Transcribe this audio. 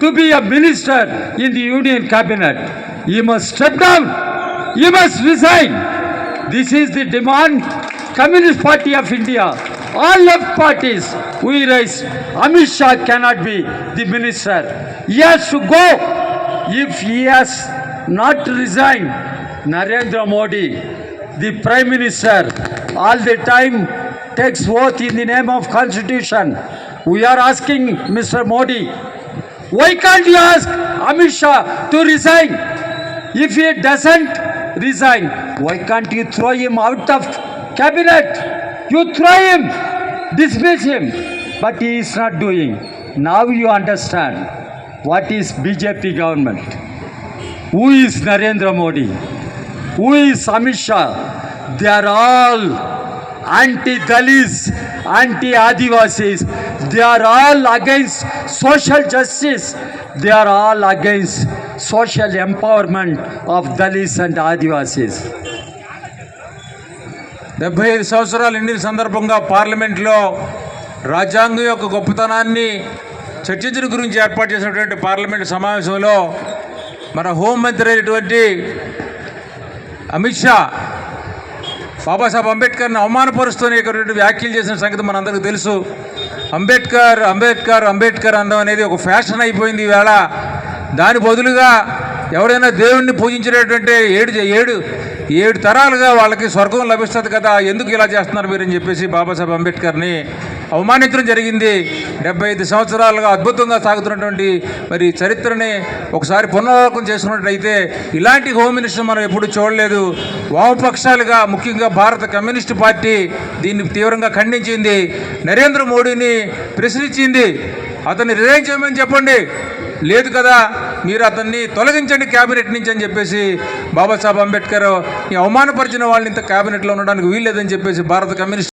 to be a minister in the Union Cabinet. He must step down. He must resign. This is the demand. Communist Party of India, all left parties, we raise. Amit Shah cannot be the minister. He has to go. If he has not resigned, Narendra Modi, the Prime Minister, all the time takes oath in the name of Constitution. We are asking Mr. Modi, why can't you ask Amit Shah to resign? If he doesn't resign, why can't you throw him out of cabinet? You throw him, dismiss him, but he is not doing. Now you understand what is BJP government. Who is Narendra Modi? Who is Amit Shah? They are all anti-Dalits, anti-Adivasis. They are all against social justice. They are all against social empowerment of Dalits and Adivasis. 75 సంవత్సరాల ఎన్నికల సందర్భంగా పార్లమెంట్లో రాజ్యాంగం యొక్క గొప్పతనాన్ని చర్చించిన గురించి ఏర్పాటు చేసినటువంటి పార్లమెంటు సమావేశంలో మన హోంమంత్రి అయినటువంటి అమిత్ షా బాబాసాహెబ్ అంబేద్కర్ని అవమానపరుస్తూనేటువంటి వ్యాఖ్యలు చేసిన సంగతి మనందరికీ తెలుసు. అంబేద్కర్ అంబేద్కర్ అంబేద్కర్ అనడం అనేది ఒక ఫ్యాషన్ అయిపోయింది ఈవేళ. దాని బదులుగా ఎవరైనా దేవుణ్ణి పూజించినటువంటి ఏడు తరాలుగా వాళ్ళకి స్వర్గం లభిస్తుంది కదా, ఎందుకు ఇలా చేస్తున్నారు మీరని చెప్పేసి బాబాసాహెబ్ అంబేద్కర్ని అవమానించడం జరిగింది. 75 సంవత్సరాలుగా అద్భుతంగా సాగుతున్నటువంటి మరి చరిత్రని ఒకసారి పునరావలోకనం చేసుకున్నట్లయితే ఇలాంటి హోమ్ మినిస్టర్ మనం ఎప్పుడు చూడలేదు. వామపక్షాలుగా ముఖ్యంగా భారత కమ్యూనిస్టు పార్టీ దీన్ని తీవ్రంగా ఖండించింది. నరేంద్ర మోడీని ప్రశ్నించింది, అతన్ని రిజైన్ చేయమని చెప్పండి, లేదు కదా మీరు అతన్ని తొలగించండి క్యాబినెట్ నుంచి అని చెప్పేసి బాబాసాహెబ్ అంబేద్కర్ ఈ అవమానపరిచిన వాళ్ళని ఇంత క్యాబినెట్లో ఉండడానికి వీల్లేదని చెప్పేసి భారత కమ్యూనిస్ట్